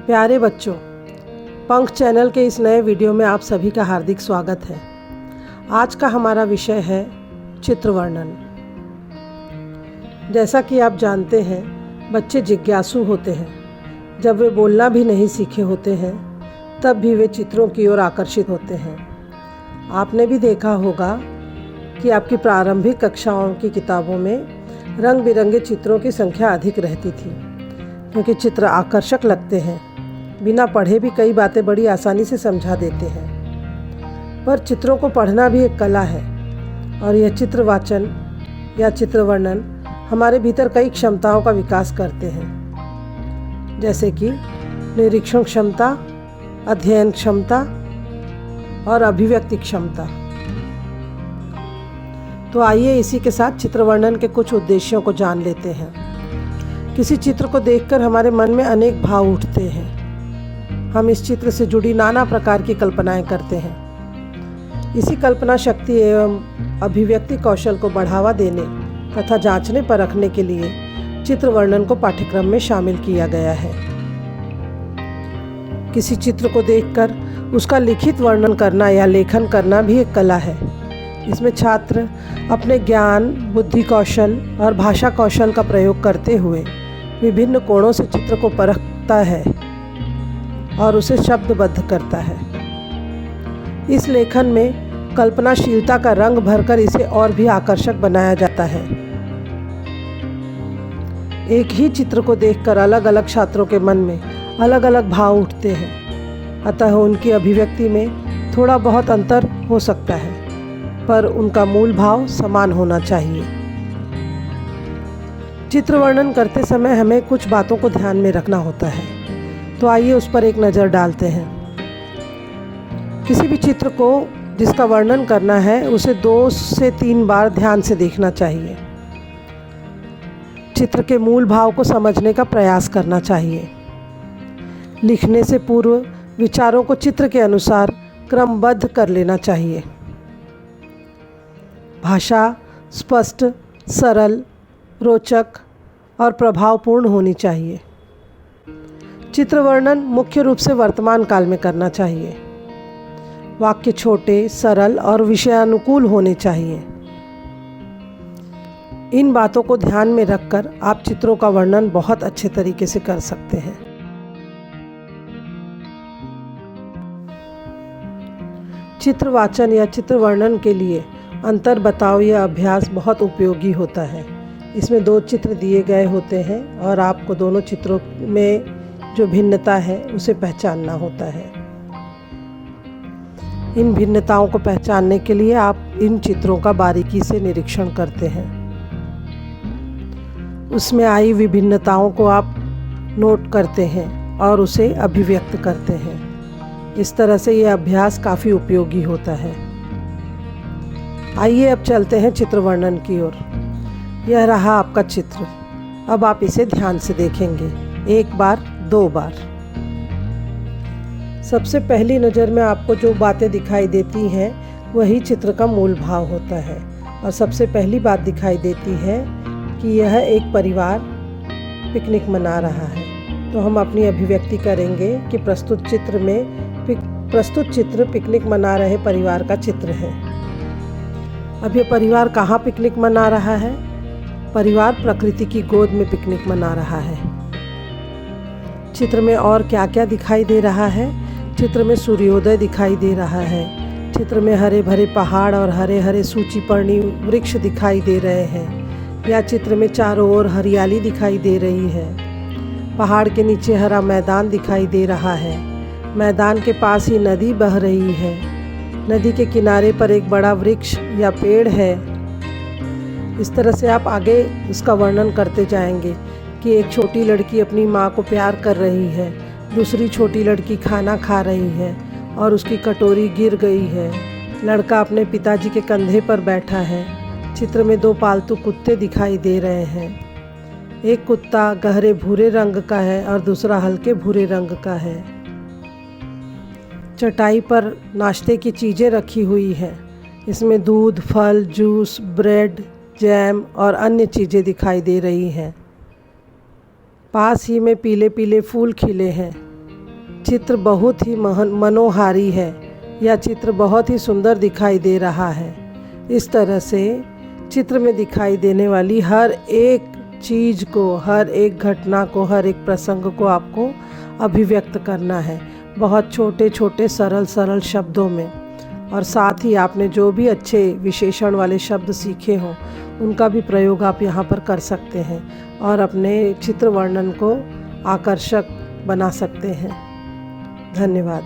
प्यारे बच्चों, पंख चैनल के इस नए वीडियो में आप सभी का हार्दिक स्वागत है। आज का हमारा विषय है चित्र वर्णन। जैसा कि आप जानते हैं, बच्चे जिज्ञासु होते हैं। जब वे बोलना भी नहीं सीखे होते हैं, तब भी वे चित्रों की ओर आकर्षित होते हैं। आपने भी देखा होगा कि आपकी प्रारंभिक कक्षाओं की किताबों में रंग बिरंगे चित्रों की संख्या अधिक रहती थी, क्योंकि चित्र आकर्षक लगते हैं। बिना पढ़े भी कई बातें बड़ी आसानी से समझा देते हैं। पर चित्रों को पढ़ना भी एक कला है, और यह चित्र वाचन या चित्र वर्णन हमारे भीतर कई क्षमताओं का विकास करते हैं, जैसे कि निरीक्षण क्षमता, अध्ययन क्षमता और अभिव्यक्ति क्षमता। तो आइए इसी के साथ चित्र वर्णन के कुछ उद्देश्यों को जान लेते हैं। किसी चित्र को देखकर हमारे मन में अनेक भाव उठते हैं। हम इस चित्र से जुड़ी नाना प्रकार की कल्पनाएं करते हैं। इसी कल्पना शक्ति एवं अभिव्यक्ति कौशल को बढ़ावा देने तथा जांचने परखने के लिए चित्र वर्णन को पाठ्यक्रम में शामिल किया गया है। किसी चित्र को देखकर उसका लिखित वर्णन करना या लेखन करना भी एक कला है। इसमें छात्र अपने ज्ञान, बुद्धि कौशल और भाषा कौशल का प्रयोग करते हुए विभिन्न कोणों से चित्र को परखता है और उसे शब्दबद्ध करता है। इस लेखन में कल्पनाशीलता का रंग भरकर इसे और भी आकर्षक बनाया जाता है। एक ही चित्र को देखकर अलग अलग छात्रों के मन में अलग अलग भाव उठते हैं, अतः उनकी अभिव्यक्ति में थोड़ा बहुत अंतर हो सकता है, पर उनका मूल भाव समान होना चाहिए। चित्र वर्णन करते समय हमें कुछ बातों को ध्यान में रखना होता है, तो आइए उस पर एक नज़र डालते हैं। किसी भी चित्र को जिसका वर्णन करना है, उसे 2 से 3 बार ध्यान से देखना चाहिए। चित्र के मूल भाव को समझने का प्रयास करना चाहिए। लिखने से पूर्व विचारों को चित्र के अनुसार क्रमबद्ध कर लेना चाहिए। भाषा स्पष्ट, सरल, रोचक और प्रभावपूर्ण होनी चाहिए। चित्र वर्णन मुख्य रूप से वर्तमान काल में करना चाहिए। वाक्य छोटे, सरल और विषयानुकूल होने चाहिए। इन बातों को ध्यान में रखकर आप चित्रों का वर्णन बहुत अच्छे तरीके से कर सकते हैं। चित्र वाचन या चित्र वर्णन के लिए अंतर बताओ यह अभ्यास बहुत उपयोगी होता है। इसमें 2 चित्र दिए गए होते हैं और आपको दोनों चित्रों में जो भिन्नता है उसे पहचानना होता है। इन भिन्नताओं को पहचानने के लिए आप इन चित्रों का बारीकी से निरीक्षण करते हैं। उसमें आई विभिन्नताओं को आप नोट करते हैं और उसे अभिव्यक्त करते हैं। इस तरह से यह अभ्यास काफ़ी उपयोगी होता है। आइए अब चलते हैं चित्र वर्णन की ओर। यह रहा आपका चित्र। अब आप इसे ध्यान से देखेंगे, 1 बार, 2 बार। सबसे पहली नज़र में आपको जो बातें दिखाई देती हैं वही चित्र का मूल भाव होता है। और सबसे पहली बात दिखाई देती है कि यह एक परिवार पिकनिक मना रहा है। तो हम अपनी अभिव्यक्ति करेंगे कि प्रस्तुत चित्र पिकनिक मना रहे परिवार का चित्र है। अब ये परिवार कहाँ पिकनिक मना रहा है? परिवार प्रकृति की गोद में पिकनिक मना रहा है। चित्र में और क्या क्या दिखाई दे रहा है? चित्र में सूर्योदय दिखाई दे रहा है। चित्र में हरे भरे पहाड़ और हरे हरे सूचीपर्णी वृक्ष दिखाई दे रहे हैं। या चित्र में चारों ओर हरियाली दिखाई दे रही है। पहाड़ के नीचे हरा मैदान दिखाई दे रहा है। मैदान के पास ही नदी बह रही है। नदी के किनारे पर एक बड़ा वृक्ष या पेड़ है। इस तरह से आप आगे इसका वर्णन करते जाएंगे कि एक छोटी लड़की अपनी माँ को प्यार कर रही है, दूसरी छोटी लड़की खाना खा रही है और उसकी कटोरी गिर गई है। लड़का अपने पिताजी के कंधे पर बैठा है। चित्र में 2 पालतू कुत्ते दिखाई दे रहे हैं। एक कुत्ता गहरे भूरे रंग का है और दूसरा हल्के भूरे रंग का है। चटाई पर नाश्ते की चीज़ें रखी हुई हैं। इसमें दूध, फल, जूस, ब्रेड, जैम और अन्य चीज़ें दिखाई दे रही हैं। पास ही में पीले पीले फूल खिले हैं। चित्र बहुत ही मनोहारी है। यह चित्र बहुत ही सुंदर दिखाई दे रहा है। इस तरह से चित्र में दिखाई देने वाली हर एक चीज़ को, हर एक घटना को, हर एक प्रसंग को आपको अभिव्यक्त करना है, बहुत छोटे छोटे सरल सरल शब्दों में। और साथ ही आपने जो भी अच्छे विशेषण वाले शब्द सीखे हों उनका भी प्रयोग आप यहाँ पर कर सकते हैं और अपने चित्र वर्णन को आकर्षक बना सकते हैं। धन्यवाद।